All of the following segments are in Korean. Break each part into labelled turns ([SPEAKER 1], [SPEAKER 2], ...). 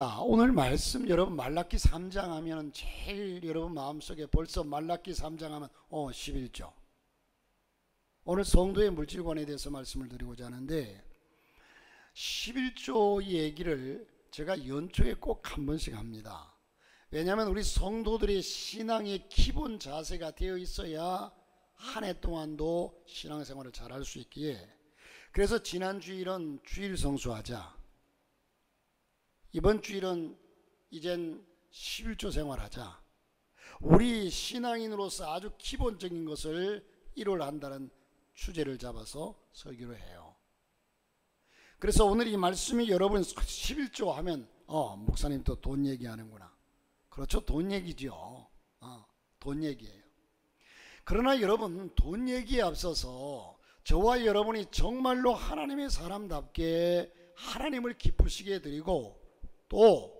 [SPEAKER 1] 오늘 말씀 여러분 말라기 3장 하면 제일 여러분 마음속에 벌써 말라기 3장 하면 11조. 오늘 성도의 물질관에 대해서 말씀을 드리고자 하는데 11조 얘기를 제가 연초에 꼭 한 번씩 합니다. 왜냐하면 우리 성도들의 신앙의 기본 자세가 되어 있어야 한 해 동안도 신앙생활을 잘 할 수 있기에, 그래서 지난 주일은 주일 성수하자, 이번 주일은 이젠 11조 생활하자, 우리 신앙인으로서 아주 기본적인 것을 일월한다는 주제를 잡아서 설교를 해요. 그래서 오늘 이 말씀이 여러분 11조 하면 목사님 또 돈 얘기하는구나. 그렇죠, 돈 얘기죠. 돈 얘기예요. 그러나 여러분, 돈 얘기에 앞서서 저와 여러분이 정말로 하나님의 사람답게 하나님을 기쁘시게 해드리고, 또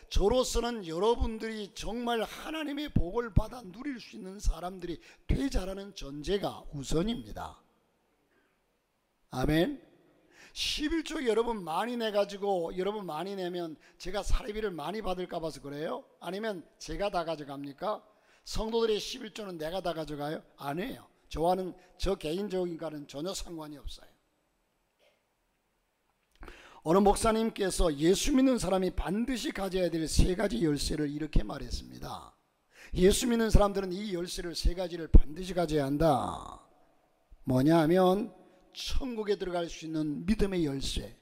[SPEAKER 1] 저로서는 여러분들이 정말 하나님의 복을 받아 누릴 수 있는 사람들이 되자라는 전제가 우선입니다. 아멘. 11조 여러분 많이 내가지고 여러분 많이 내면 제가 사례비를 많이 받을까 봐서 그래요? 아니면 제가 다 가져갑니까? 성도들의 11조는 내가 다 가져가요? 아니에요. 저와는, 저 개인적인가는 전혀 상관이 없어요. 어느 목사님께서 예수 믿는 사람이 반드시 가져야 될 세 가지 열쇠를 이렇게 말했습니다. 예수 믿는 사람들은 이 열쇠를 세 가지를 반드시 가져야 한다. 뭐냐 하면 천국에 들어갈 수 있는 믿음의 열쇠,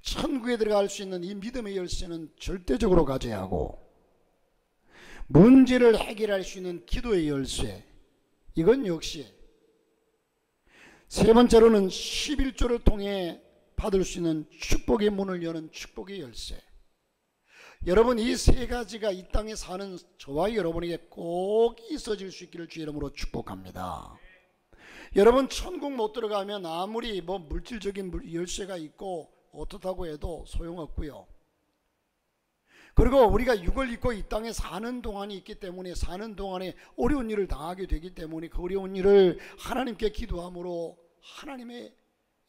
[SPEAKER 1] 천국에 들어갈 수 있는 이 믿음의 열쇠는 절대적으로 가져야 하고, 문제를 해결할 수 있는 기도의 열쇠, 이건 역시, 세 번째로는 11조를 통해 받을 수 있는 축복의 문을 여는 축복의 열쇠. 여러분, 이 세 가지가 이 땅에 사는 저와 여러분에게 꼭 있어질 수 있기를 주 이름으로 축복합니다. 여러분, 천국 못 들어가면 아무리 물질적인 열쇠가 있고 어떻다고 해도 소용없고요. 그리고 우리가 육을 입고 이 땅에 사는 동안이 있기 때문에, 사는 동안에 어려운 일을 당하게 되기 때문에 그 어려운 일을 하나님께 기도함으로 하나님의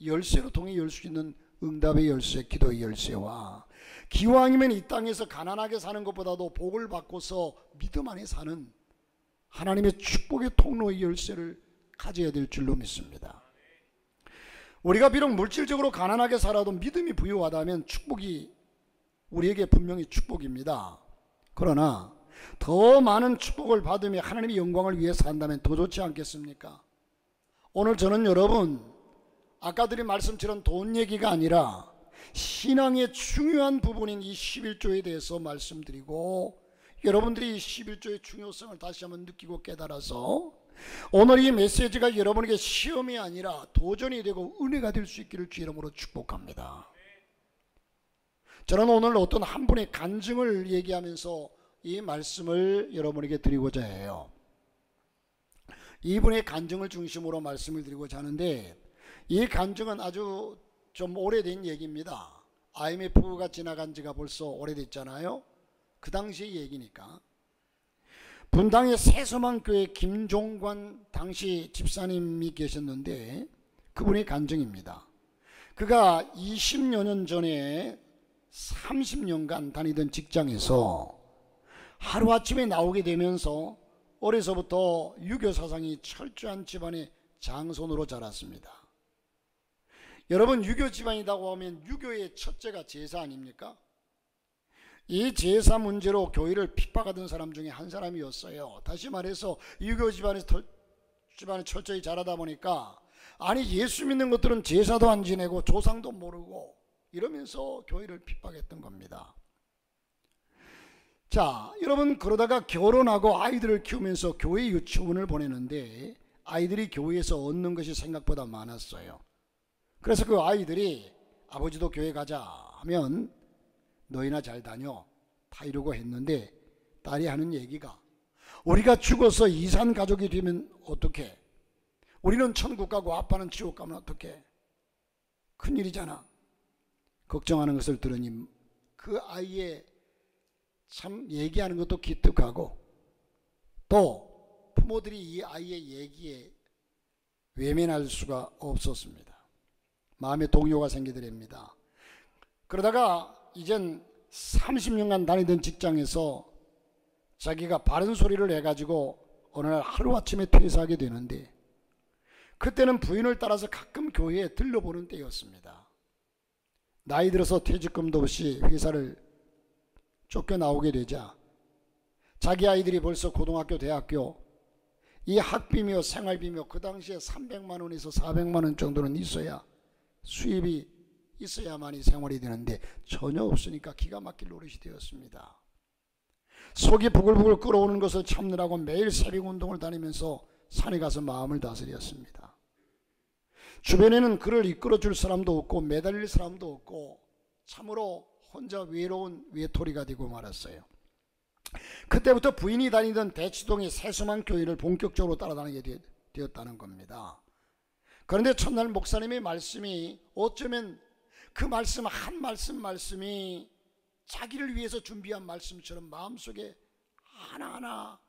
[SPEAKER 1] 열쇠로 통해 열 수 있는 응답의 열쇠, 기도의 열쇠와, 기왕이면 이 땅에서 가난하게 사는 것보다도 복을 받고서 믿음 안에 사는 하나님의 축복의 통로의 열쇠를 가져야 될 줄로 믿습니다. 우리가 비록 물질적으로 가난하게 살아도 믿음이 부유하다면 축복이 우리에게 분명히 축복입니다. 그러나 더 많은 축복을 받으며 하나님의 영광을 위해 산다면 더 좋지 않겠습니까? 오늘 저는 여러분, 아까 드린 말씀처럼 돈 얘기가 아니라 신앙의 중요한 부분인 이 11조에 대해서 말씀드리고, 여러분들이 이 11조의 중요성을 다시 한번 느끼고 깨달아서 오늘 이 메시지가 여러분에게 시험이 아니라 도전이 되고 은혜가 될 수 있기를 주 이름으로 축복합니다. 저는 오늘 어떤 한 분의 간증을 얘기하면서 이 말씀을 여러분에게 드리고자 해요. 이분의 간증을 중심으로 말씀을 드리고자 하는데, 이 간증은 아주 좀 오래된 얘기입니다. IMF가 지나간 지가 벌써 오래됐잖아요. 그 당시의 얘기니까. 분당의 새소망교회 김종관 당시 집사님이 계셨는데, 그분의 간증입니다. 그가 20여 년 전에 30년간 다니던 직장에서 하루아침에 나오게 되면서 어려서부터 유교 사상이 철저한 집안의 장손으로 자랐습니다. 여러분, 유교 집안이라고 하면 유교의 첫째가 제사 아닙니까? 이 제사 문제로 교회를 핍박하던 사람 중에 한 사람이었어요. 다시 말해서 유교 집안에 철저히 자라다 보니까, 아니 예수 믿는 것들은 제사도 안 지내고 조상도 모르고 이러면서 교회를 핍박했던 겁니다. 자, 여러분, 그러다가 결혼하고 아이들을 키우면서 교회 유치원을 보내는데 아이들이 교회에서 얻는 것이 생각보다 많았어요. 그래서 그 아이들이 아버지도 교회 가자 하면 너희나 잘 다녀 다 이러고 했는데, 딸이 하는 얘기가, 우리가 죽어서 이산 가족이 되면 어떡해? 우리는 천국 가고 아빠는 지옥 가면 어떡해? 큰일이잖아. 걱정하는 것을 들으니 그 아이의 참 얘기하는 것도 기특하고, 또 부모들이 이 아이의 얘기에 외면할 수가 없었습니다. 마음에 동요가 생기더랍니다. 그러다가 이젠 30년간 다니던 직장에서 자기가 바른 소리를 해가지고 어느 날 하루아침에 퇴사하게 되는데, 그때는 부인을 따라서 가끔 교회에 들러보는 때였습니다. 나이 들어서 퇴직금도 없이 회사를 쫓겨나오게 되자 자기 아이들이 벌써 고등학교, 대학교, 이 학비며 생활비며 그 당시에 300만 원에서 400만 원 정도는 있어야 수입이 있어야만이 생활이 되는데 전혀 없으니까 기가 막힐 노릇이 되었습니다. 속이 부글부글 끓어오는 것을 참느라고 매일 새벽 운동을 다니면서 산에 가서 마음을 다스렸습니다. 주변에는 그를 이끌어줄 사람도 없고 매달릴 사람도 없고 참으로 혼자 외로운 외톨이가 되고 말았어요. 그때부터 부인이 다니던 대치동의 세수만 교회를 본격적으로 따라다니게 되었다는 겁니다. 그런데 첫날 목사님의 말씀이 어쩌면 그 말씀 한 말씀이 자기를 위해서 준비한 말씀처럼 마음속에 하나하나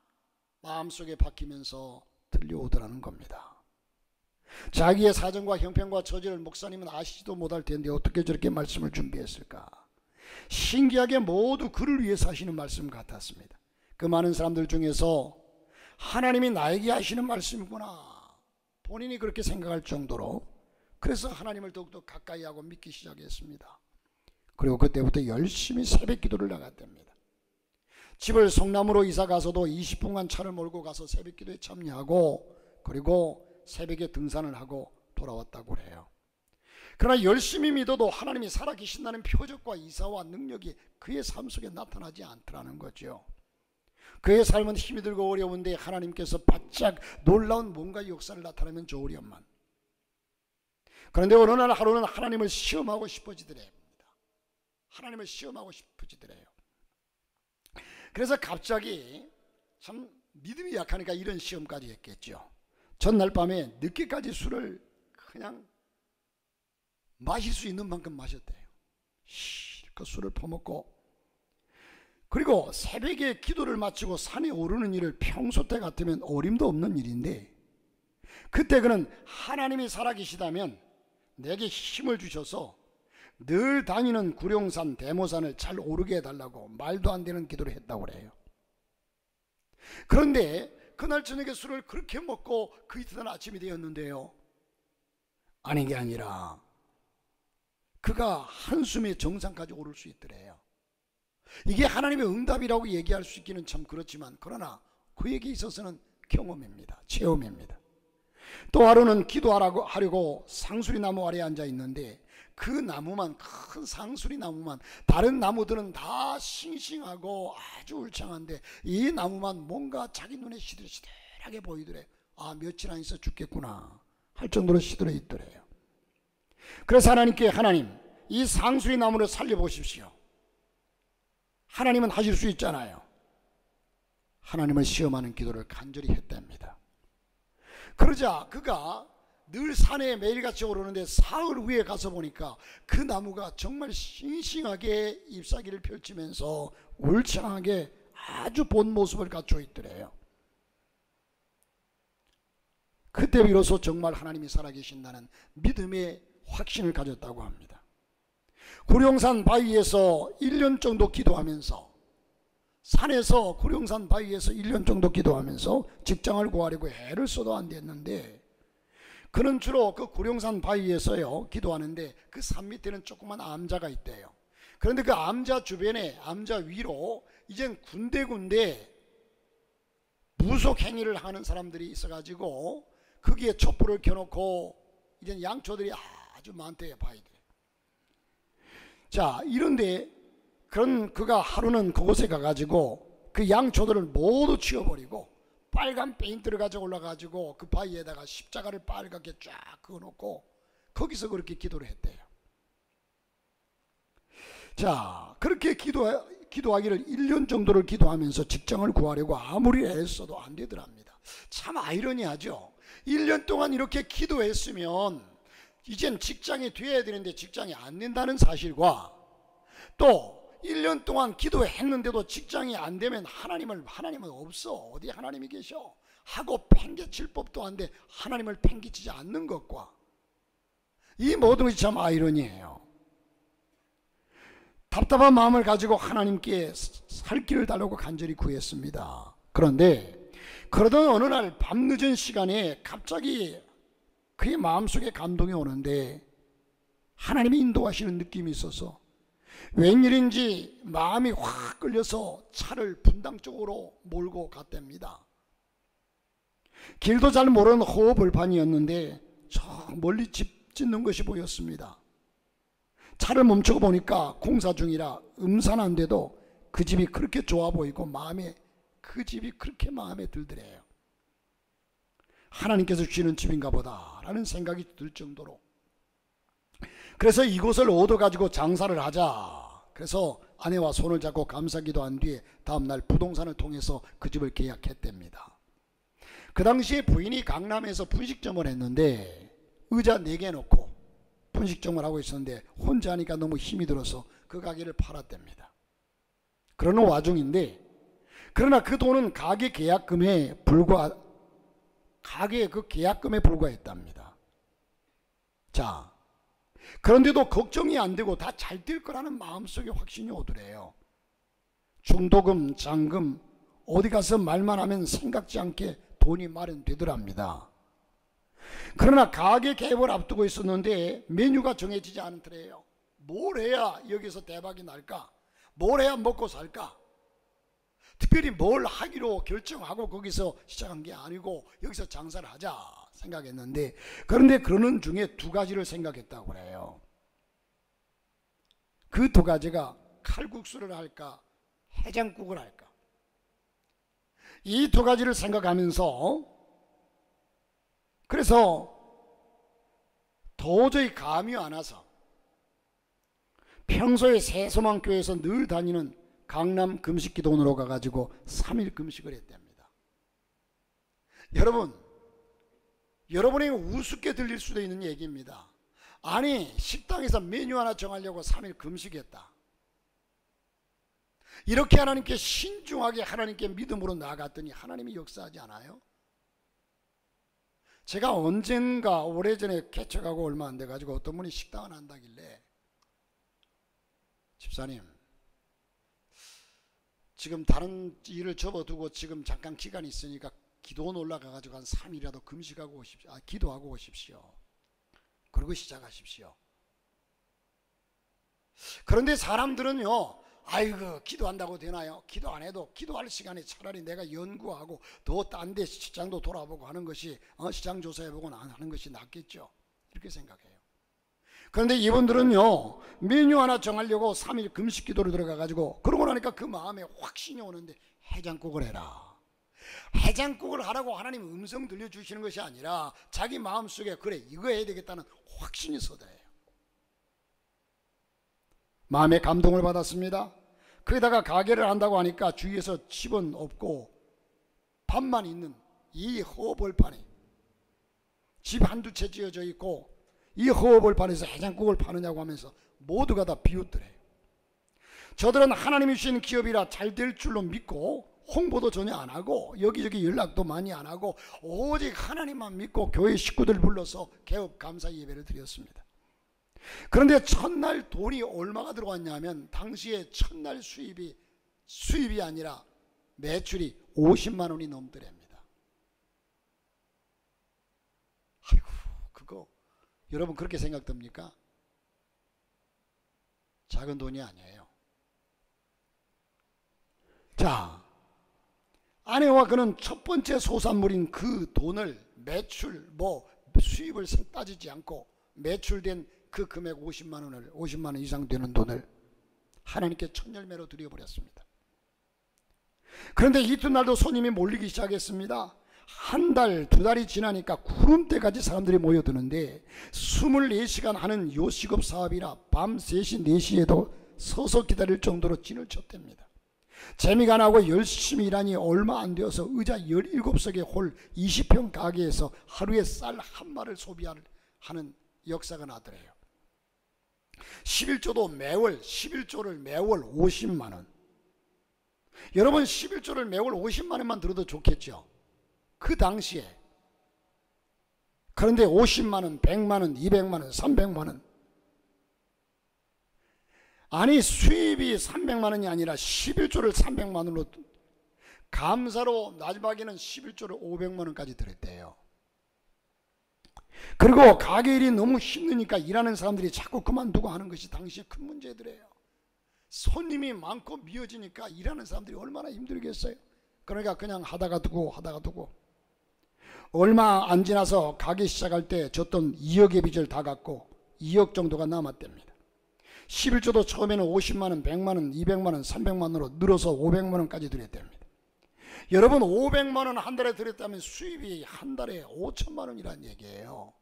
[SPEAKER 1] 마음속에 박히면서 들려오더라는 겁니다. 자기의 사정과 형편과 처지를 목사님은 아시지도 못할 텐데 어떻게 저렇게 말씀을 준비했을까? 신기하게 모두 그를 위해서 하시는 말씀 같았습니다. 그 많은 사람들 중에서 하나님이 나에게 하시는 말씀이구나, 본인이 그렇게 생각할 정도로, 그래서 하나님을 더욱더 가까이 하고 믿기 시작했습니다. 그리고 그때부터 열심히 새벽 기도를 나갔답니다. 집을 성남으로 이사 가서도 20분간 차를 몰고 가서 새벽 기도에 참여하고 그리고 새벽에 등산을 하고 돌아왔다고 해요. 그러나 열심히 믿어도 하나님이 살아계신다는 표적과 이사와 능력이 그의 삶 속에 나타나지 않더라는 거죠. 그의 삶은 힘이 들고 어려운데 하나님께서 바짝 놀라운 뭔가 역사를 나타내면 좋으련만. 그런데 어느 날 하루는 하나님을 시험하고 싶어지더래요. 하나님을 시험하고 싶어지더래요. 그래서 갑자기 참 믿음이 약하니까 이런 시험까지 했겠죠. 전날 밤에 늦게까지 술을 그냥 마실 수 있는 만큼 마셨대요. 그 술을 퍼먹고, 그리고 새벽에 기도를 마치고 산에 오르는 일을 평소 때 같으면 어림도 없는 일인데, 그때 그는 하나님이 살아계시다면 내게 힘을 주셔서 늘 다니는 구룡산 대모산을 잘 오르게 해달라고 말도 안 되는 기도를 했다고 그래요. 그런데 그날 저녁에 술을 그렇게 먹고 그 이튿날 아침이 되었는데요, 아닌 게 아니라 그가 한숨에 정상까지 오를 수 있더래요. 이게 하나님의 응답이라고 얘기할 수 있기는 참 그렇지만, 그러나 그에게 있어서는 경험입니다. 체험입니다. 또 하루는 기도하려고 상수리 나무 아래에 앉아 있는데, 그 나무만, 큰 상수리 나무만, 다른 나무들은 다 싱싱하고 아주 울창한데 이 나무만 뭔가 자기 눈에 시들시들하게 보이더래. 아, 며칠 안 있어 죽겠구나 할 정도로 시들어 있더래요. 그래서 하나님께, 하나님, 이 상수리 나무를 살려보십시오. 하나님은 하실 수 있잖아요. 하나님을 시험하는 기도를 간절히 했답니다. 그러자 그가 늘 산에 매일같이 오르는데 사흘 후에 가서 보니까 그 나무가 정말 싱싱하게 잎사귀를 펼치면서 울창하게 아주 본 모습을 갖추어 있더래요. 그때 비로소 정말 하나님이 살아계신다는 믿음의 확신을 가졌다고 합니다. 구룡산 바위에서 1년 정도 기도하면서, 산에서 구룡산 바위에서 1년 정도 기도하면서 직장을 구하려고 애를 써도 안 됐는데, 그는 주로 그 구룡산 바위에서요 기도하는데 그 산 밑에는 조그만 암자가 있대요. 그런데 그 암자 주변에, 암자 위로 이젠 군데군데 무속 행위를 하는 사람들이 있어가지고 거기에 촛불을 켜놓고 이젠 양초들이 아주 많대요, 바위들. 자, 이런데 그런 그가 하루는 그곳에 가가지고 그 양초들을 모두 치워버리고 빨간 페인트를 가져 올라가지고 그 바위에다가 십자가를 빨갛게 쫙 그어놓고 거기서 그렇게 기도를 했대요. 자, 그렇게 기도하기를 1년 정도를 기도하면서 직장을 구하려고 아무리 애써도 안 되더랍니다. 참 아이러니하죠. 1년 동안 이렇게 기도했으면 이젠 직장이 돼야 되는데 직장이 안 된다는 사실과, 또 1년 동안 기도했는데도 직장이 안 되면 하나님은 없어, 어디 하나님이 계셔 하고 팽개칠 법도 한데 하나님을 팽개치지 않는 것과, 이 모든 것이 참 아이러니해요. 답답한 마음을 가지고 하나님께 살 길을 달라고 간절히 구했습니다. 그런데 그러던 어느 날 밤늦은 시간에 갑자기 그의 마음속에 감동이 오는데 하나님이 인도하시는 느낌이 있어서 웬일인지 마음이 확 끌려서 차를 분당 쪽으로 몰고 갔답니다. 길도 잘 모르는 호흡을판이었는데 저 멀리 집 짓는 것이 보였습니다. 차를 멈추고 보니까 공사 중이라 음산한데도 그 집이 그렇게 좋아 보이고 그 집이 그렇게 마음에 들더래요. 하나님께서 주시는 집인가 보다라는 생각이 들 정도로. 그래서 이곳을 얻어가지고 장사를 하자. 그래서 아내와 손을 잡고 감사기도 한 뒤에 다음날 부동산을 통해서 그 집을 계약했답니다. 그 당시에 부인이 강남에서 분식점을 했는데 의자 4개 놓고 분식점을 하고 있었는데 혼자 하니까 너무 힘이 들어서 그 가게를 팔았답니다. 그러는 와중인데 그러나 그 돈은 가게 그 계약금에 불과했답니다. 자, 그런데도 걱정이 안 되고 다 잘 될 거라는 마음속에 확신이 오더래요. 중도금, 잔금 어디 가서 말만 하면 생각지 않게 돈이 마련되더랍니다. 그러나 가게 개업을 앞두고 있었는데 메뉴가 정해지지 않더래요. 뭘 해야 여기서 대박이 날까? 뭘 해야 먹고 살까? 특별히 뭘 하기로 결정하고 거기서 시작한 게 아니고 여기서 장사를 하자 생각했는데, 그런데 그러는 중에 2가지를 생각했다고 그래요. 그 2가지가 칼국수를 할까 해장국을 할까. 이 2가지를 생각하면서 그래서 도저히 감이 안 와서 평소에 새소망교회에서 늘 다니는 강남 금식기도원으로 가가지고 3일 금식을 했답니다. 여러분이 우습게 들릴 수도 있는 얘기입니다. 아니, 식당에서 메뉴 하나 정하려고 3일 금식했다. 이렇게 하나님께 신중하게 하나님께 믿음으로 나아갔더니 하나님이 역사하지 않아요? 제가 언젠가 오래전에 개척하고 얼마 안 돼가지고 어떤 분이 식당을 한다길래, 집사님 지금 다른 일을 접어두고 지금 잠깐 기간이 있으니까 기도원 올라가가지고 한 3일이라도 금식하고 오십시오. 기도하고 오십시오. 그리고 시작하십시오. 그런데 사람들은요, 아이고 기도한다고 되나요? 기도 안 해도 기도할 시간에 차라리 내가 연구하고 더 딴 데 시장도 돌아보고 하는 것이 시장 조사해보고 하는 것이 낫겠죠, 이렇게 생각해요. 그런데 이분들은요, 메뉴 하나 정하려고 3일 금식 기도를 들어가가지고 그러고 나니까 그 마음에 확신이 오는데 해장국을 해라. 해장국을 하라고 하나님 음성 들려주시는 것이 아니라 자기 마음속에 그래 이거 해야 되겠다는 확신이 서더래요. 마음에 감동을 받았습니다. 거기다가 가게를 한다고 하니까 주위에서 집은 없고 밥만 있는 이 허벌판에 집 한두 채 지어져 있고 이 허벌판에서 해장국을 파느냐고 하면서 모두가 다 비웃더래요. 저들은 하나님이 주신 기업이라 잘 될 줄로 믿고 홍보도 전혀 안 하고 여기저기 연락도 많이 안 하고 오직 하나님만 믿고 교회 식구들 불러서 개업 감사 예배를 드렸습니다. 그런데 첫날 돈이 얼마가 들어왔냐면 당시에 첫날 수입이 아니라 매출이 50만 원이 넘더랍니다. 아이고, 그거 여러분 그렇게 생각됩니까? 작은 돈이 아니에요. 자, 아내와 그는 첫 번째 소산물인 그 돈을 매출 수입을 따지지 않고 매출된 그 금액 50만 원 이상 되는 돈을 하나님께 첫 열매로 드려버렸습니다. 그런데 이튿날도 손님이 몰리기 시작했습니다. 한 달, 2달이 지나니까 구름대까지 사람들이 모여드는데 24시간 하는 요식업 사업이라 밤 3시, 4시에도 서서 기다릴 정도로 찐을 쳤답니다. 재미가 나고 열심히 일하니 얼마 안 되어서 의자 17석의 홀 20평 가게에서 하루에 쌀 한 마를 소비하는 역사가 나더래요. 11조를 매월 50만 원. 여러분 11조를 매월 50만 원만 들어도 좋겠죠, 그 당시에. 그런데 50만 원, 100만 원, 200만 원, 300만 원. 아니 수입이 300만 원이 아니라 11조를 300만 원으로 감사로 마지막에는 11조를 500만 원까지 드렸대요. 그리고 가게 일이 너무 힘드니까 일하는 사람들이 자꾸 그만두고 하는 것이 당시의 큰 문제들이에요. 손님이 많고 미어지니까 일하는 사람들이 얼마나 힘들겠어요. 그러니까 그냥 하다가 두고 얼마 안 지나서 가게 시작할 때 줬던 2억의 빚을 다 갚고 2억 정도가 남았답니다. 11조도 처음에는 50만원, 100만원, 200만원, 300만원으로 늘어서 500만원까지 드렸답니다. 여러분 500만원 한 달에 드렸다면 수입이 한 달에 5천만원이라는 얘기예요.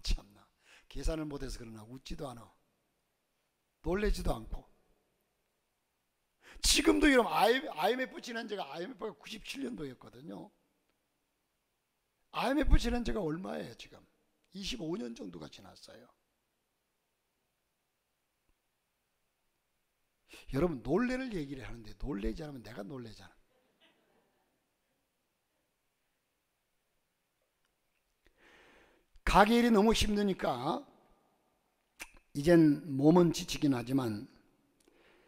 [SPEAKER 1] 참나, 계산을 못해서 그러나 웃지도 않아, 놀래지도 않고. 지금도 여러분 IMF 지난주가 IMF가 97년도였거든요. IMF 지난주가 얼마예요? 지금 25년 정도가 지났어요. 여러분 놀래를 얘기를 하는데 놀래지 않으면 내가 놀래잖아. 가게 일이 너무 힘드니까 이젠 몸은 지치긴 하지만,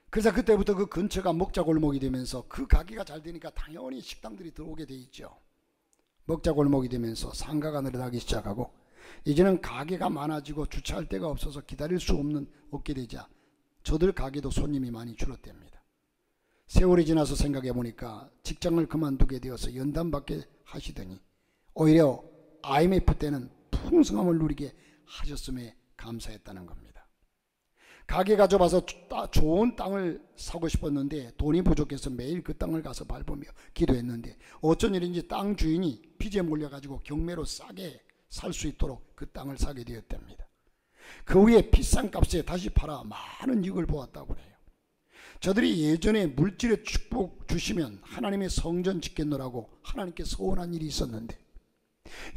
[SPEAKER 1] 그래서 그때부터 그 근처가 먹자골목이 되면서 그 가게가 잘 되니까 당연히 식당들이 들어오게 돼 있죠. 먹자골목이 되면서 상가가 늘어나기 시작하고, 이제는 가게가 많아지고 주차할 데가 없어서 기다릴 수 없게 되자 저들 가게도 손님이 많이 줄었답니다. 세월이 지나서 생각해 보니까 직장을 그만두게 되어서 연단받게 하시더니 오히려 IMF 때는 풍성함을 누리게 하셨음에 감사했다는 겁니다. 가게가 좁아서 좋은 땅을 사고 싶었는데 돈이 부족해서 매일 그 땅을 가서 밟으며 기도했는데 어쩐 일인지 땅 주인이 빚에 몰려가지고 경매로 싸게 살 수 있도록 그 땅을 사게 되었답니다. 그 후에 비싼 값에 다시 팔아 많은 이익을 보았다고 해요. 저들이 예전에 물질의 축복 주시면 하나님의 성전 짓겠노라고 하나님께 소원한 일이 있었는데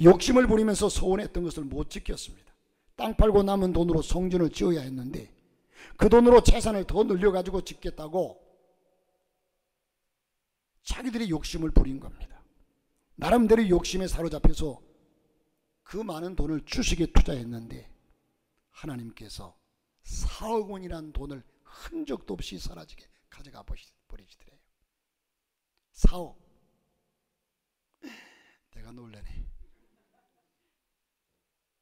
[SPEAKER 1] 욕심을 부리면서 소원했던 것을 못 지켰습니다. 땅 팔고 남은 돈으로 성전을 지어야 했는데 그 돈으로 재산을 더 늘려가지고 짓겠다고 자기들이 욕심을 부린 겁니다. 나름대로 욕심에 사로잡혀서 그 많은 돈을 주식에 투자했는데 하나님께서 4억 원이라는 돈을 흔적도 없이 사라지게 가져가 버리시더래요. 4억. 내가 놀라네.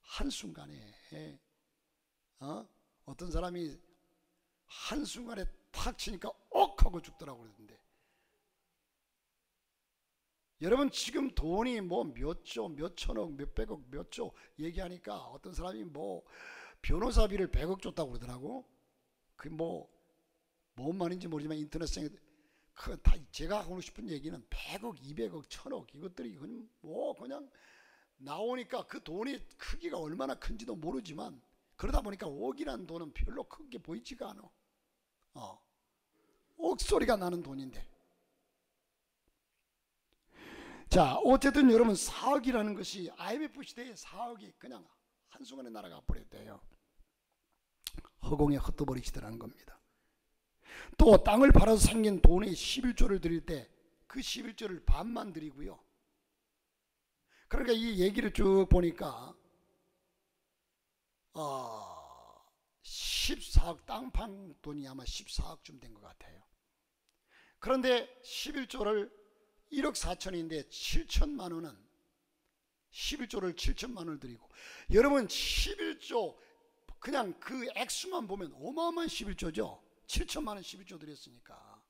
[SPEAKER 1] 한순간에 어떤 사람이 한순간에 탁 치니까 억 하고 죽더라고 그러던데, 여러분 지금 돈이 뭐 몇 조, 몇 천억, 몇 백억, 몇 조 얘기하니까 어떤 사람이 뭐 변호사비를 100억 줬다고 그러더라고. 그게 뭔 말인지 모르지만 인터넷상에 다 제가 하고 싶은 얘기는 100억, 200억, 1000억 이것들이 그냥 나오니까 그 돈이 크기가 얼마나 큰지도 모르지만 그러다 보니까 억이라는 돈은 별로 크게 보이지가 않아. 억소리가 나는 돈인데. 자, 어쨌든 여러분 4억이라는 것이 IMF 시대에 4억이 그냥 한순간에 날아가 버렸대요. 허공에 흩어버리시더라는 겁니다. 또 땅을 팔아서 생긴 돈의 11조를 드릴 때 그 11조를 반만 드리고요. 그러니까 이 얘기를 쭉 보니까 14억, 땅 판 돈이 아마 14억쯤 된 것 같아요. 그런데 11조를 1억 4천인데 7천만 원은 11조를 7천만 원을 드리고, 여러분 11조 그냥 그 액수만 보면 어마어마한 11조죠. 7천만 원 11조 드렸으니까.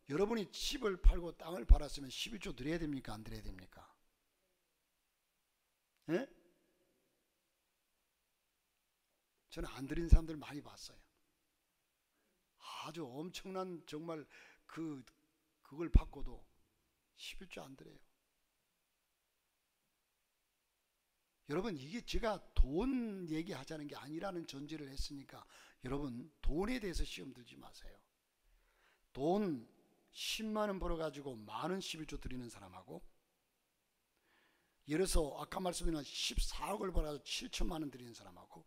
[SPEAKER 1] 여러분이 집을 팔고 땅을 팔았으면 11조 드려야 됩니까? 안 드려야 됩니까? 예? 저는 안 드린 사람들 많이 봤어요. 아주 엄청난 정말 그걸 받고도 11조 안 드려요. 여러분 이게 제가 돈 얘기하자는 게 아니라는 전제를 했으니까 여러분 돈에 대해서 시험 들지 마세요. 돈 10만 원 벌어가지고 만 원 11조 드리는 사람하고, 예를 들어서 아까 말씀드린 14억을 벌어서 7천만 원 드리는 사람하고,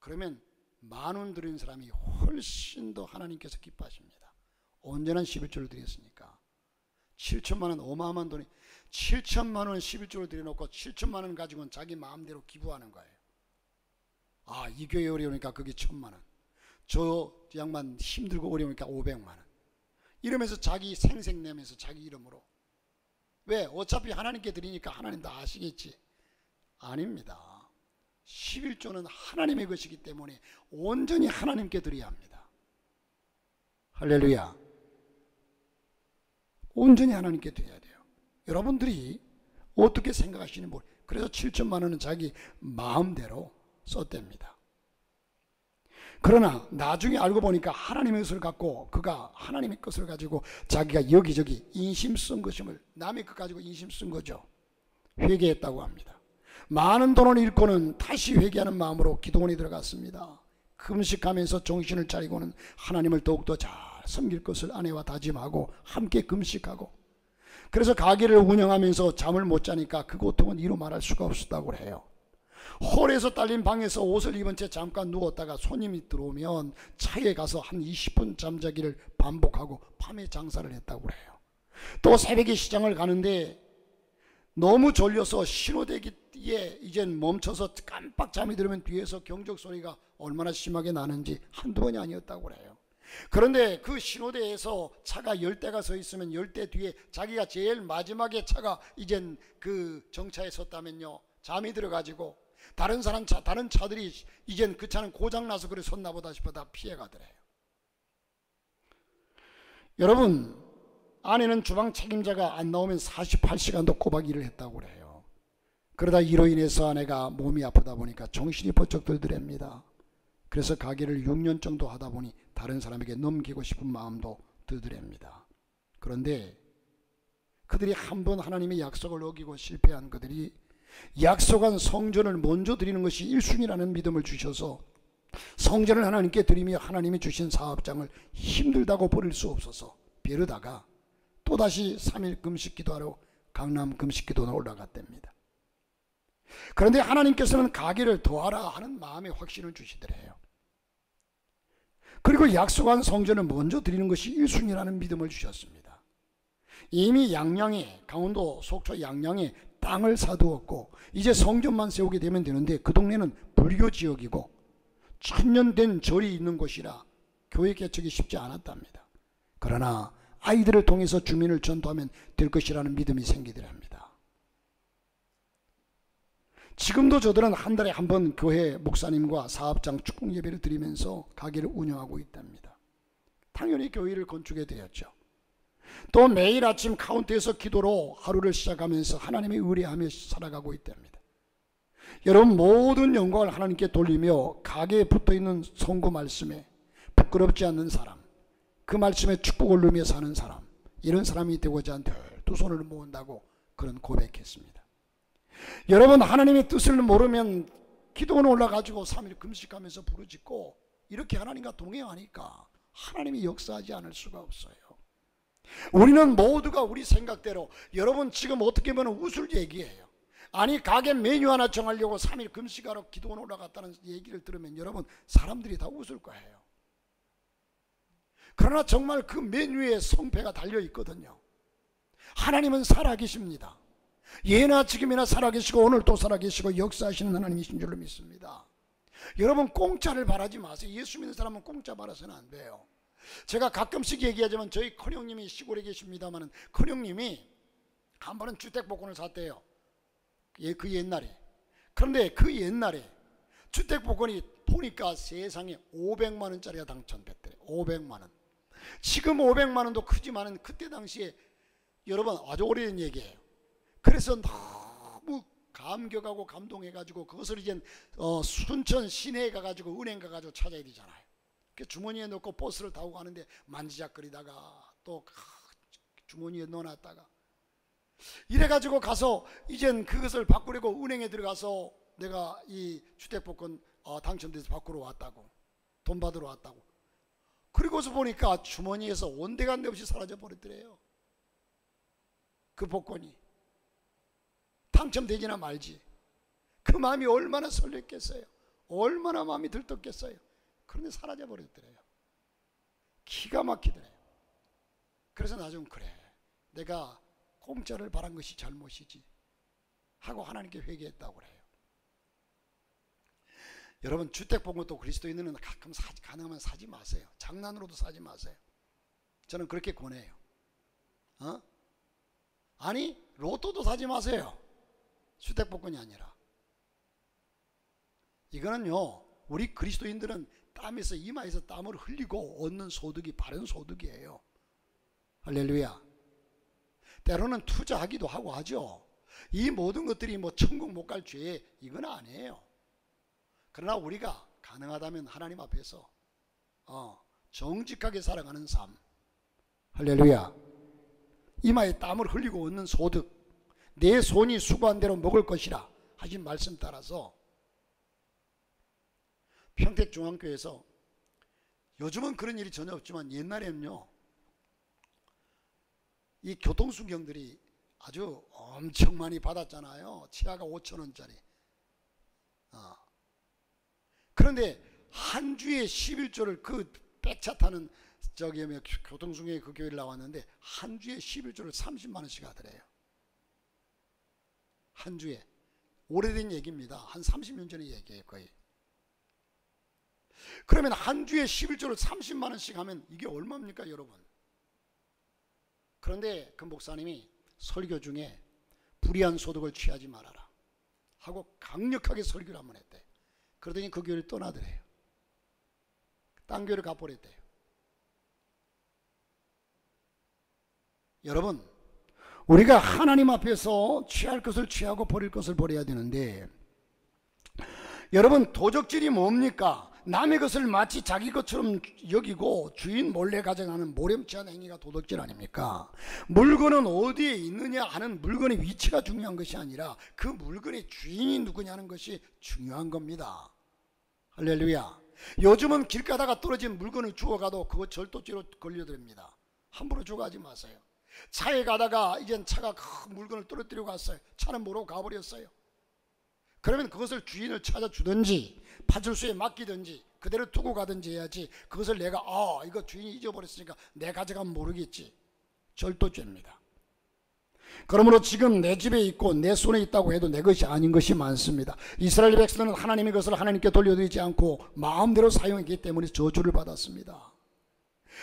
[SPEAKER 1] 그러면 만 원 드리는 사람이 훨씬 더 하나님께서 기뻐하십니다. 온전한 11조를 드렸으니까. 7천만 원 어마어마한 돈이, 7천만 원 11조를 드려놓고 7천만 원 가지고는 자기 마음대로 기부하는 거예요. 아, 이 교회 어려우니까 그게 1,000만 원, 저 양반 힘들고 어려우니까 500만 원, 이러면서 자기 생색 내면서 자기 이름으로. 왜? 어차피 하나님께 드리니까 하나님 다 아시겠지. 아닙니다. 11조는 하나님의 것이기 때문에 온전히 하나님께 드려야 합니다. 할렐루야. 온전히 하나님께 드려야 돼요. 여러분들이 어떻게 생각하시는지 모르겠어요. 그래서 7천만 원은 자기 마음대로 썼답니다. 그러나 나중에 알고 보니까 하나님의 것을 갖고, 그가 하나님의 것을 가지고 자기가 여기저기 인심 쓴 것임을, 남의 것 가지고 인심 쓴 거죠. 회개했다고 합니다. 많은 돈을 잃고는 다시 회개하는 마음으로 기도원에 들어갔습니다. 금식하면서 정신을 차리고는 하나님을 더욱더 잘 섬길 것을 아내와 다짐하고 함께 금식하고, 그래서 가게를 운영하면서 잠을 못 자니까 그 고통은 이루 말할 수가 없었다고 해요. 홀에서 딸린 방에서 옷을 입은 채 잠깐 누웠다가 손님이 들어오면 차에 가서 한 20분 잠자기를 반복하고 밤에 장사를 했다고 해요. 또 새벽에 시장을 가는데 너무 졸려서 신호대기에 이젠 멈춰서 깜빡 잠이 들으면 뒤에서 경적 소리가 얼마나 심하게 나는지 한두 번이 아니었다고 해요. 그런데 그 신호대에서 차가 10대가 서 있으면 10대 뒤에 자기가 제일 마지막에 차가 이젠 그 정차에 섰다면요, 잠이 들어가지고 다른 차들이 이젠 그 차는 고장나서 그래 섰나 보다 싶어 다 피해가더래요. 여러분, 아내는 주방 책임자가 안 나오면 48시간도 꼬박 일을 했다고 그래요. 그러다 이로 인해서 아내가 몸이 아프다 보니까 정신이 번쩍 들더랍니다. 그래서 가게를 6년 정도 하다 보니 다른 사람에게 넘기고 싶은 마음도 들더랍니다. 그런데 그들이 한 번 하나님의 약속을 어기고 실패한 그들이 약속한 성전을 먼저 드리는 것이 1순위라는 믿음을 주셔서 성전을 하나님께 드리며 하나님이 주신 사업장을 힘들다고 버릴 수 없어서 벼르다가 또다시 3일 금식기도하러 강남 금식기도에 올라갔답니다. 그런데 하나님께서는 가게를 도와라 하는 마음의 확신을 주시더래요. 그리고 약속한 성전을 먼저 드리는 것이 1순위라는 믿음을 주셨습니다. 이미 양양에, 강원도 속초 양양에 땅을 사두었고 이제 성전만 세우게 되면 되는데 그 동네는 불교 지역이고 1000년 된 절이 있는 곳이라 교회 개척이 쉽지 않았답니다. 그러나 아이들을 통해서 주민을 전도하면 될 것이라는 믿음이 생기더랍니다. 지금도 저들은 한 달에 한 번 교회 목사님과 사업장 축복 예배를 드리면서 가게를 운영하고 있답니다. 당연히 교회를 건축해 드렸죠. 또 매일 아침 카운트에서 기도로 하루를 시작하면서 하나님의 의뢰하며 살아가고 있답니다. 여러분, 모든 영광을 하나님께 돌리며 가게에 붙어있는 성구 말씀에 부끄럽지 않는 사람, 그 말씀에 축복을 누리며 사는 사람, 이런 사람이 되고자 늘 두 손을 모은다고 그런 고백했습니다. 여러분, 하나님의 뜻을 모르면 기도원 올라가지고 3일 금식하면서 부르짖고 이렇게 하나님과 동행하니까 하나님이 역사하지 않을 수가 없어요. 우리는 모두가 우리 생각대로, 여러분 지금 어떻게 보면 웃을 얘기예요. 아니, 가게 메뉴 하나 정하려고 3일 금식하러 기도원 올라갔다는 얘기를 들으면 여러분 사람들이 다 웃을 거예요. 그러나 정말 그 메뉴에 성패가 달려 있거든요. 하나님은 살아계십니다. 예나 지금이나 살아계시고 오늘 또 살아계시고 역사하시는 하나님이신 줄로 믿습니다. 여러분, 공짜를 바라지 마세요. 예수 믿는 사람은 공짜 바라서는 안 돼요. 제가 가끔씩 얘기하지만 저희 큰형님이 시골에 계십니다만 큰형님이 한 번은 주택복권을 샀대요. 그 옛날에. 그런데 그 옛날에 주택복권이 보니까 세상에 500만 원짜리가 당첨됐대요. 500만 원. 지금 500만 원도 크지만은 그때 당시에 여러분 아주 오래된 얘기예요. 그래서 너무 감격하고 감동해가지고 그것을 이제 순천 시내에 가가지고 은행 가가지고 찾아야 되잖아요. 주머니에 넣고 버스를 타고 가는데 만지작거리다가 또 주머니에 넣어놨다가 이래가지고 가서 이젠 그것을 바꾸려고 은행에 들어가서 내가 이 주택복권 당첨돼서 바꾸러 왔다고, 돈 받으러 왔다고. 그리고서 보니까 주머니에서 온데간데 없이 사라져 버렸더래요. 그 복권이 당첨되지나 말지. 그 마음이 얼마나 설렜겠어요. 얼마나 마음이 들떴겠어요. 그런데 사라져 버렸더래요. 기가 막히더래요. 그래서 나중에 그래, 내가 공짜를 바란 것이 잘못이지 하고 하나님께 회개했다고 그래요. 여러분 주택 본 것도 그리스도인들은 가끔 가능하면 사지 마세요. 장난으로도 사지 마세요. 저는 그렇게 권해요. 아니 로또도 사지 마세요. 주택 복권이 아니라. 이거는요, 우리 그리스도인들은 땀에서, 이마에서 땀을 흘리고 얻는 소득이 바른 소득이에요. 할렐루야. 때로는 투자하기도 하고 하죠. 이 모든 것들이 뭐 천국 못 갈 죄, 이건 아니에요. 그러나 우리가 가능하다면 하나님 앞에서 정직하게 살아가는 삶, 할렐루야, 이마에 땀을 흘리고 얻는 소득, 내 손이 수고한 대로 먹을 것이라 하신 말씀 따라서 평택중앙교회에서, 요즘은 그런 일이 전혀 없지만 옛날에는요, 이 교통수경들이 아주 엄청 많이 받았잖아요. 치아가 5,000원짜리. 그런데 한 주에 11조를, 그 백차 타는 교통수경에 그 교회를 나왔는데 한 주에 11조를 30만 원씩 하더래요. 한 주에. 오래된 얘기입니다. 한 30년 전의 얘기예요, 거의. 그러면 한 주에 11조를 30만 원씩 하면 이게 얼마입니까, 여러분? 그런데 그 목사님이 설교 중에 불의한 소득을 취하지 말아라 하고 강력하게 설교를 한번 했대요. 그러더니 그 교회를 떠나더래요. 딴 교회를 가버렸대요. 여러분, 우리가 하나님 앞에서 취할 것을 취하고 버릴 것을 버려야 되는데, 여러분, 도적질이 뭡니까? 남의 것을 마치 자기 것처럼 여기고 주인 몰래 가져가는 모렴치한 행위가 도둑질 아닙니까? 물건은 어디에 있느냐 하는 물건의 위치가 중요한 것이 아니라 그 물건의 주인이 누구냐는 것이 중요한 겁니다. 할렐루야. 요즘은 길 가다가 떨어진 물건을 주워가도 그거 절도죄로 걸려드립니다. 함부로 주워가지 마세요. 차에 가다가 이젠 차가 큰 물건을 떨어뜨리고 갔어요. 차는 모르고 가버렸어요. 그러면 그것을 주인을 찾아주든지 파출소에 맡기든지 그대로 두고 가든지 해야지, 그것을 내가 이거 주인이 잊어버렸으니까 내 가져가면 모르겠지. 절도죄입니다. 그러므로 지금 내 집에 있고 내 손에 있다고 해도 내 것이 아닌 것이 많습니다. 이스라엘 백성들은 하나님의 것을 하나님께 돌려드리지 않고 마음대로 사용했기 때문에 저주를 받았습니다.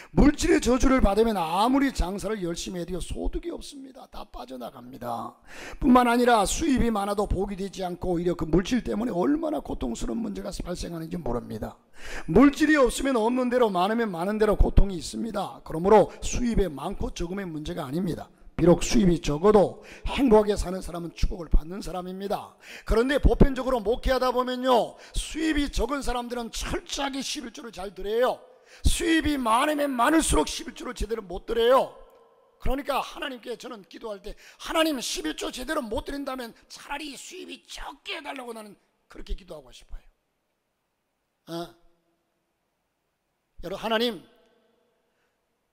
[SPEAKER 1] 물질의 저주를 받으면 아무리 장사를 열심히 해도 소득이 없습니다. 다 빠져나갑니다. 뿐만 아니라 수입이 많아도 복이 되지 않고 오히려 그 물질 때문에 얼마나 고통스러운 문제가 발생하는지 모릅니다. 물질이 없으면 없는 대로, 많으면 많은 대로 고통이 있습니다. 그러므로 수입에 많고 적음의 문제가 아닙니다. 비록 수입이 적어도 행복하게 사는 사람은 축복을 받는 사람입니다. 그런데 보편적으로 목회하다 보면요, 수입이 적은 사람들은 철저하게 11조를 잘 드려요. 수입이 많으면 많을수록 11조를 제대로 못 드려요. 그러니까 하나님께 저는 기도할 때, 하나님 11조 제대로 못 드린다면 차라리 수입이 적게 해달라고 나는 그렇게 기도하고 싶어요. 여러분, 하나님,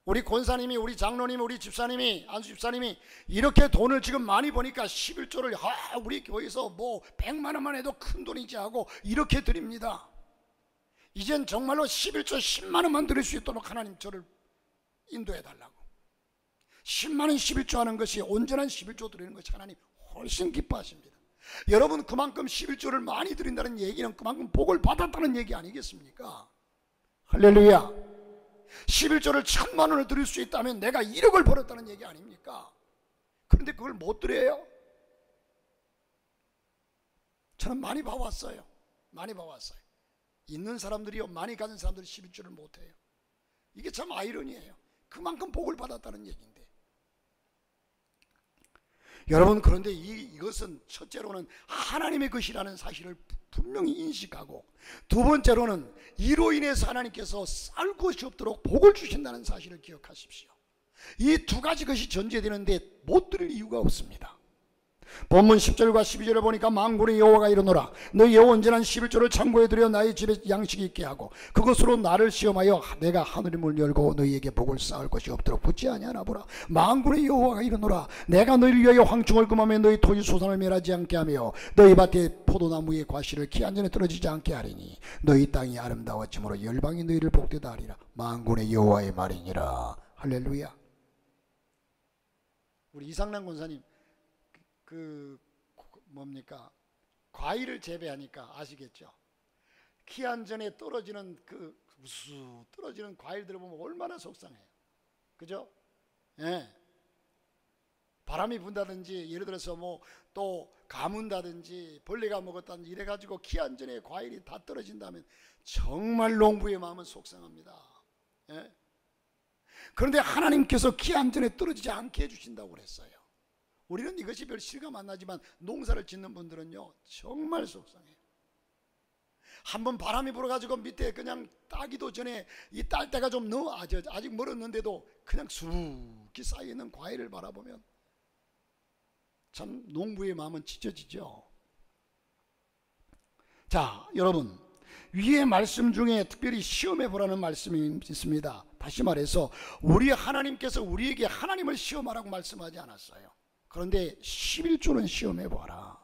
[SPEAKER 1] 우리 권사님이, 우리 장로님이, 우리 집사님이, 안수 집사님이 이렇게 돈을 지금 많이 버니까 11조를 우리 교회에서 뭐 100만 원만 해도 큰 돈이지 하고 이렇게 드립니다. 이젠 정말로 11조 10만 원만 드릴 수 있도록 하나님 저를 인도해 달라고. 10만 원 11조 하는 것이, 온전한 11조 드리는 것이 하나님 훨씬 기뻐하십니다. 여러분, 그만큼 11조를 많이 드린다는 얘기는 그만큼 복을 받았다는 얘기 아니겠습니까? 할렐루야. 11조를 1000만 원을 드릴 수 있다면 내가 1억을 벌었다는 얘기 아닙니까? 그런데 그걸 못 드려요? 저는 많이 봐왔어요. 많이 봐왔어요. 있는 사람들이요, 많이 가진 사람들이 11조를 못해요. 이게 참 아이러니예요. 그만큼 복을 받았다는 얘기인데. 여러분, 그런데 이것은 첫째로는 하나님의 것이라는 사실을 분명히 인식하고, 두 번째로는 이로 인해서 하나님께서 쌀 것이 없도록 복을 주신다는 사실을 기억하십시오. 이 두 가지 것이 전제되는데 못 드릴 이유가 없습니다. 본문 10절과 12절을 보니까 만군의 여호와가 이르노라, 너희 온전한 11조를 창고에 들여 나의 집에 양식이 있게 하고 그것으로 나를 시험하여 내가 하늘의 문을 열고 너희에게 복을 쌓을 것이 없도록 붙지 아니하나 보라. 만군의 여호와가 이르노라, 내가 너희를 위하여 황충을 금하며 너희 토지 소산을 멸하지 않게 하며 너희 밭에 포도나무의 과실을 기한 전에 떨어지지 않게 하리니 너희 땅이 아름다워짐으로 열방이 너희를 복되다 하리라. 만군의 여호와의 말이니라. 할렐루야. 우리 이상남 권사님 뭡니까, 과일을 재배하니까 아시겠죠? 기한 전에 떨어지는 그 우수 떨어지는 과일들을 보면 얼마나 속상해요. 그죠? 예. 바람이 분다든지 예를 들어서 뭐 또 가문다든지 벌레가 먹었다든지 이래가지고 기한 전에 과일이 다 떨어진다면 정말 농부의 마음은 속상합니다. 예? 그런데 하나님께서 기한 전에 떨어지지 않게 해주신다고 그랬어요. 우리는 이것이 별 실감 안 나지만 농사를 짓는 분들은요 정말 속상해요. 한번 바람이 불어가지고 밑에 그냥 따기도 전에 이 딸 때가 좀 아직 멀었는데도 그냥 수북히 쌓여있는 과일을 바라보면 참 농부의 마음은 찢어지죠. 자, 여러분, 위의 말씀 중에 특별히 시험해 보라는 말씀이 있습니다. 다시 말해서 우리 하나님께서 우리에게 하나님을 시험하라고 말씀하지 않았어요. 그런데 11조는 시험해 봐라.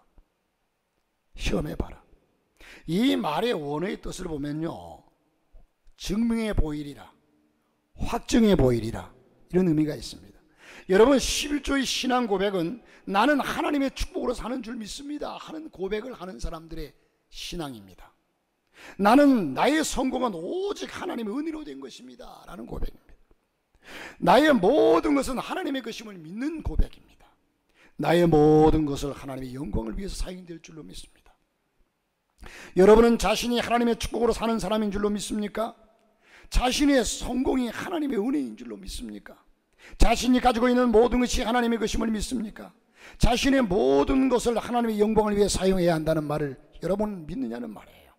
[SPEAKER 1] 시험해 봐라. 이 말의 원어의 뜻을 보면요, 증명해 보이리라, 확증해 보이리라, 이런 의미가 있습니다. 여러분, 11조의 신앙 고백은 나는 하나님의 축복으로 사는 줄 믿습니다 하는 고백을 하는 사람들의 신앙입니다. 나는 나의 성공은 오직 하나님의 은혜로 된 것입니다 라는 고백입니다. 나의 모든 것은 하나님의 것임을 믿는 고백입니다. 나의 모든 것을 하나님의 영광을 위해서 사용될 줄로 믿습니다. 여러분은 자신이 하나님의 축복으로 사는 사람인 줄로 믿습니까? 자신의 성공이 하나님의 은혜인 줄로 믿습니까? 자신이 가지고 있는 모든 것이 하나님의 것임을 믿습니까? 자신의 모든 것을 하나님의 영광을 위해 사용해야 한다는 말을 여러분 믿느냐는 말이에요.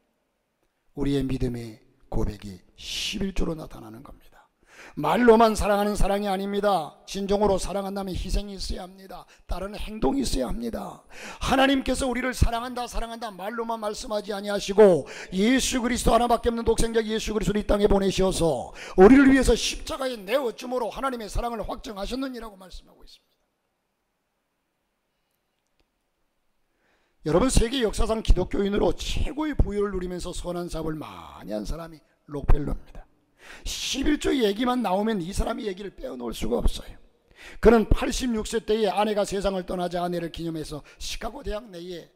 [SPEAKER 1] 우리의 믿음의 고백이 11조로 나타나는 겁니다. 말로만 사랑하는 사랑이 아닙니다. 진정으로 사랑한다면 희생이 있어야 합니다. 다른 행동이 있어야 합니다. 하나님께서 우리를 사랑한다 사랑한다 말로만 말씀하지 아니하시고 예수 그리스도 하나밖에 없는 독생자 예수 그리스도를 이 땅에 보내셔서 우리를 위해서 십자가에 내어 줌으로 하나님의 사랑을 확정하셨느니라고 말씀하고 있습니다. 여러분, 세계 역사상 기독교인으로 최고의 부유를 누리면서 선한 사업을 많이 한 사람이 록펠러입니다. 11조 얘기만 나오면 이 사람의 얘기를 빼어놓을 수가 없어요. 그는 86세 때에 아내가 세상을 떠나자 아내를 기념해서 시카고 대학 내에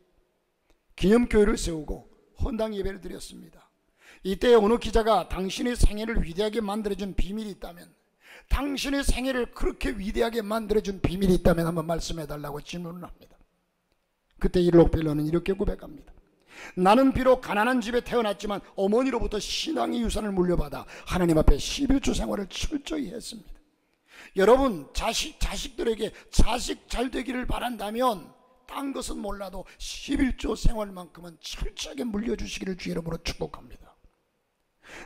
[SPEAKER 1] 기념교회를 세우고 헌당 예배를 드렸습니다. 이때 어느 기자가 당신의 생애를 위대하게 만들어준 비밀이 있다면, 당신의 생애를 그렇게 위대하게 만들어준 비밀이 있다면 한번 말씀해달라고 질문을 합니다. 그때 이 록펠러는 이렇게 고백합니다. 나는 비록 가난한 집에 태어났지만 어머니로부터 신앙의 유산을 물려받아 하나님 앞에 11조 생활을 철저히 했습니다. 여러분, 자식들에게 자식 잘 되기를 바란다면 딴 것은 몰라도 11조 생활만큼은 철저하게 물려주시기를 주의 이름으로 축복합니다.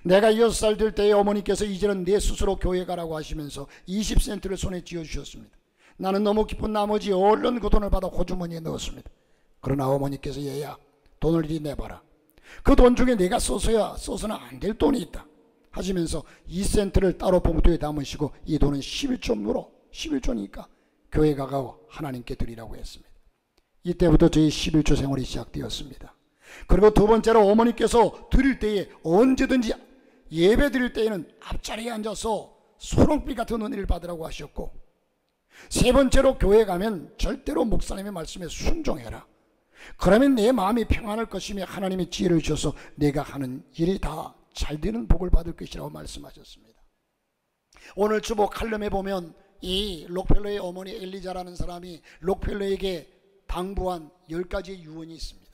[SPEAKER 1] 내가 6살 될 때에 어머니께서 이제는 내 스스로 교회 가라고 하시면서 20센트를 손에 쥐어주셨습니다. 나는 너무 기쁜 나머지 얼른 그 돈을 받아 호주머니에 넣었습니다. 그러나 어머니께서 얘야, 돈을 이리 내봐라. 그 돈 중에 내가 써서는 안 될 돈이 있다 하시면서 2센트를 따로 봉투에 담으시고 이 돈은 11조니까 교회 가고 하나님께 드리라고 했습니다. 이때부터 저희 11조 생활이 시작되었습니다. 그리고 두 번째로 어머니께서 드릴 때에 언제든지 예배 드릴 때에는 앞자리에 앉아서 소롱빛 같은 은혜를 받으라고 하셨고, 세 번째로 교회 가면 절대로 목사님의 말씀에 순종해라. 그러면 내 마음이 평안할 것이며 하나님의 지혜를 주셔서 내가 하는 일이 다 잘되는 복을 받을 것이라고 말씀하셨습니다. 오늘 주보 칼럼에 보면 이 록펠러의 어머니 엘리자라는 사람이 록펠러에게 당부한 10가지의 유언이 있습니다.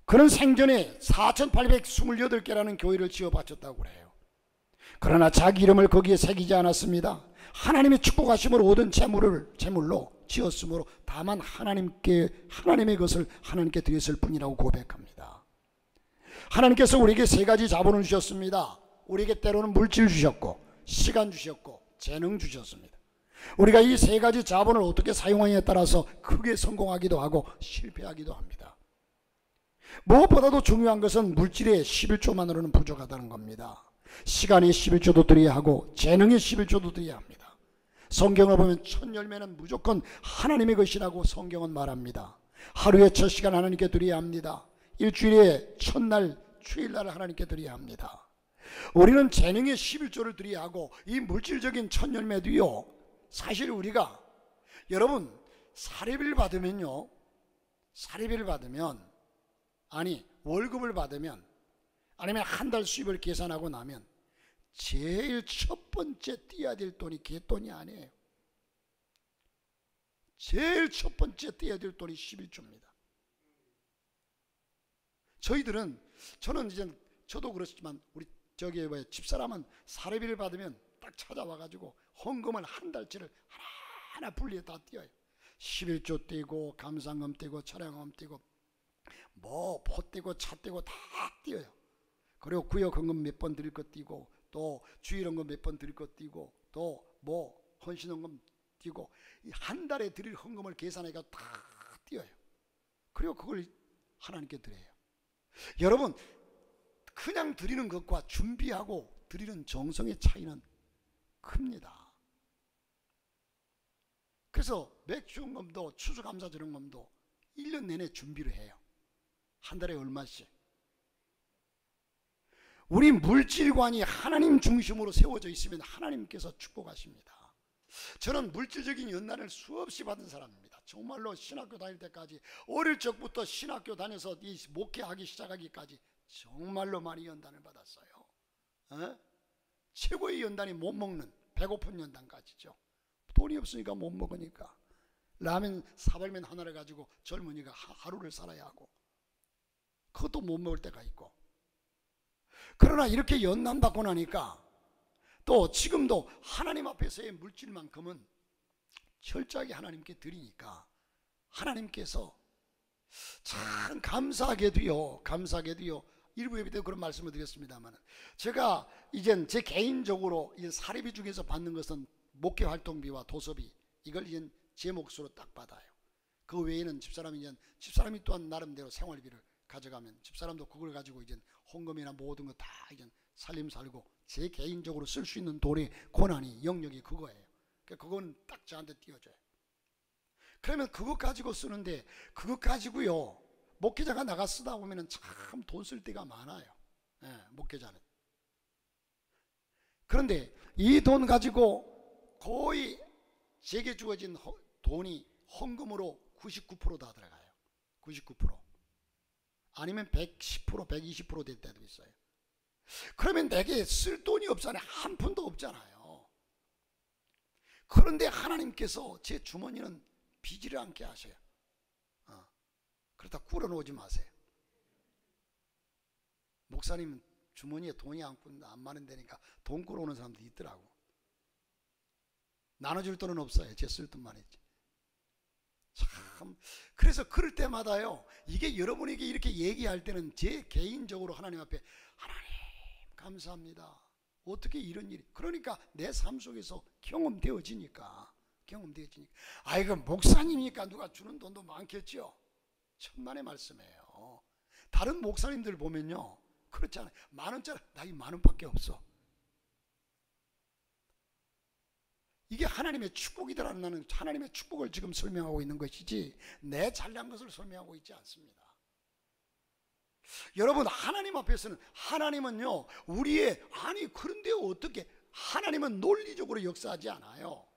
[SPEAKER 1] 그는 생전에 4,828개라는 교회를 지어 바쳤다고 그래요. 그러나 자기 이름을 거기에 새기지 않았습니다. 하나님의 축복하심으로 얻은 재물로 지었으므로 다만 하나님의 것을 하나님께 드렸을 뿐이라고 고백합니다. 하나님께서 우리에게 세 가지 자본을 주셨습니다. 우리에게 때로는 물질 주셨고, 시간 주셨고, 재능 주셨습니다. 우리가 이 세 가지 자본을 어떻게 사용하느냐에 따라서 크게 성공하기도 하고 실패하기도 합니다. 무엇보다도 중요한 것은 물질의 11조만으로는 부족하다는 겁니다. 시간의 11조도 드려야 하고 재능의 11조도 드려야 합니다. 성경을 보면 첫 열매는 무조건 하나님의 것이라고 성경은 말합니다. 하루에 첫 시간 하나님께 드려야 합니다. 일주일에 첫날 주일날 하나님께 드려야 합니다. 우리는 재능의 11조를 드려야 하고 이 물질적인 첫 열매도요, 사실 우리가 여러분 사례비를 받으면요 사례비를 받으면, 아니 월급을 받으면, 아니면 한 달 수입을 계산하고 나면 제일 첫 번째 떼야 될 돈이 갯돈이 아니에요. 제일 첫 번째 떼야 될 돈이 11조입니다. 저는 이제 저도 그렇지만 우리 저기 집사람은 사례비를 받으면 딱 찾아와가지고 헌금을 한 달치를 하나하나 분리해 다 떼어요. 11조 떼고 감상금 떼고 차량금 떼고 뭐 포 떼고 차 떼고 다 떼어요. 그리고 구역 헌금 몇 번 드릴 것 떼고, 또 주일 헌금 몇 번 드릴 것 떼고, 또 뭐 헌신 헌금 떼고, 한 달에 드릴 헌금을 계산해가 다 떼어요. 그리고 그걸 하나님께 드려요. 여러분, 그냥 드리는 것과 준비하고 드리는 정성의 차이는 큽니다. 그래서 맥주헌금도 추수감사절헌금도 1년 내내 준비를 해요. 한 달에 얼마씩. 우리 물질관이 하나님 중심으로 세워져 있으면 하나님께서 축복하십니다. 저는 물질적인 연단을 수없이 받은 사람입니다. 정말로 신학교 다닐 때까지, 어릴 적부터 신학교 다녀서 이 목회하기 시작하기까지 정말로 많이 연단을 받았어요. 최고의 연단이 못 먹는, 배고픈 연단까지죠. 돈이 없으니까 못 먹으니까 라면 사발면 하나를 가지고 젊은이가 하루를 살아야 하고, 그것도 못 먹을 때가 있고. 그러나 이렇게 연단 받고 나니까 또 지금도 하나님 앞에서의 물질만큼은 철저하게 하나님께 드리니까 하나님께서 참 감사하게도요, 일부 예배 때 그런 말씀을 드렸습니다만, 제가 이젠 제 개인적으로 사례비 중에서 받는 것은 목회 활동비와 도서비, 이걸 이제 제 몫으로 딱 받아요. 그 외에는 집사람이 또한 나름대로 생활비를 가져가면 집사람도 그걸 가지고 이제 헌금이나 모든 거 다 이제 살림 살고, 제 개인적으로 쓸 수 있는 돈의 권한이, 영역이 그거예요. 그건 딱 저한테 띄워줘요. 그러면 그것 가지고 쓰는데, 그것 가지고요 목회자가 나가 쓰다 보면 참 돈 쓸 때가 많아요. 목회자는. 그런데 이 돈 가지고 거의 제게 주어진 돈이 헌금으로 99% 다 들어가요. 99%. 아니면 110%, 120% 될 때도 있어요. 그러면 내게 쓸 돈이 없잖아요. 한 푼도 없잖아요. 그런데 하나님께서 제 주머니는 비지를 않게 하셔요. 그러다 꿇어놓지 마세요. 목사님은 주머니에 돈이 안 많은데니까 돈 꿇어오는 사람도 있더라고. 나눠줄 돈은 없어요. 제 쓸 돈만 있지. 참, 그래서 그럴 때마다요, 이게 여러분에게 이렇게 얘기할 때는 제 개인적으로 하나님 앞에, 하나님 감사합니다. 어떻게 이런 일이, 그러니까 내 삶 속에서 경험되어지니까. 아이고 목사님이니까 누가 주는 돈도 많겠죠. 천만의 말씀이에요. 다른 목사님들 보면요 그렇잖아요. 10,000원짜리, 나 이 10,000원밖에 없어. 이게 하나님의 축복이더라는, 나는 하나님의 축복을 지금 설명하고 있는 것이지 내 잘난 것을 설명하고 있지 않습니다. 여러분, 하나님 앞에서는, 하나님은요 우리의, 아니 그런데 어떻게, 하나님은 논리적으로 역사하지 않아요.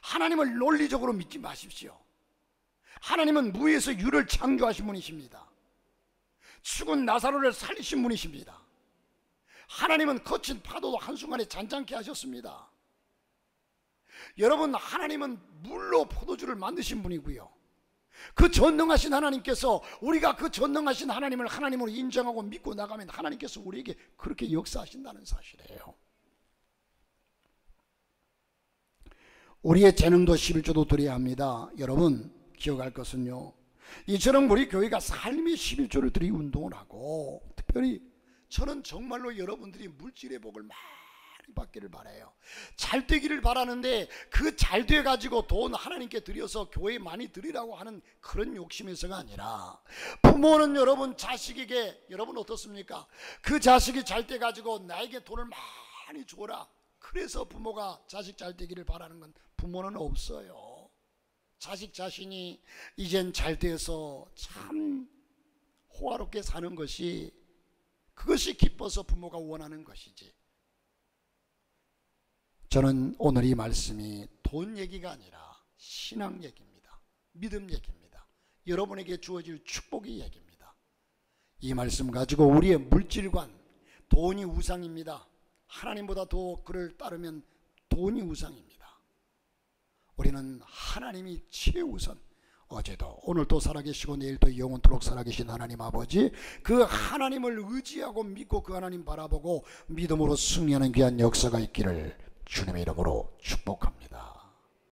[SPEAKER 1] 하나님을 논리적으로 믿지 마십시오. 하나님은 무에서 유를 창조하신 분이십니다. 죽은 나사로를 살리신 분이십니다. 하나님은 거친 파도도 한순간에 잔잔케 하셨습니다. 여러분, 하나님은 물로 포도주를 만드신 분이고요, 그 전능하신 하나님께서, 우리가 그 전능하신 하나님을 하나님으로 인정하고 믿고 나가면 하나님께서 우리에게 그렇게 역사하신다는 사실이에요. 우리의 재능도 11조도 드려야 합니다. 여러분 기억할 것은요, 이처럼 우리 교회가 삶의 11조를 드리고 운동을 하고, 특별히 저는 정말로 여러분들이 물질의 복을 많이 받기를 바라요. 잘 되기를 바라는데, 그 잘 돼가지고 돈 하나님께 드려서 교회에 많이 드리라고 하는 그런 욕심에서가 아니라, 부모는 여러분 자식에게, 여러분 어떻습니까? 그 자식이 잘 돼가지고 나에게 돈을 많이 줘라, 그래서 부모가 자식 잘 되기를 바라는 건 부모는 없어요. 자식 자신이 이젠 잘 돼서 참 호화롭게 사는 것이, 그것이 기뻐서 부모가 원하는 것이지. 저는 오늘 이 말씀이 돈 얘기가 아니라 신앙 얘기입니다. 믿음 얘기입니다. 여러분에게 주어질 축복의 얘기입니다. 이 말씀 가지고 우리의 물질관, 돈이 우상입니다. 하나님보다 더 그를 따르면 돈이 우상입니다. 우리는 하나님이 최우선, 어제도 오늘도 살아계시고 내일도 영원토록 살아계신 하나님 아버지, 그 하나님을 의지하고 믿고 그 하나님 바라보고 믿음으로 승리하는 귀한 역사가 있기를 주님의 이름으로 축복합니다.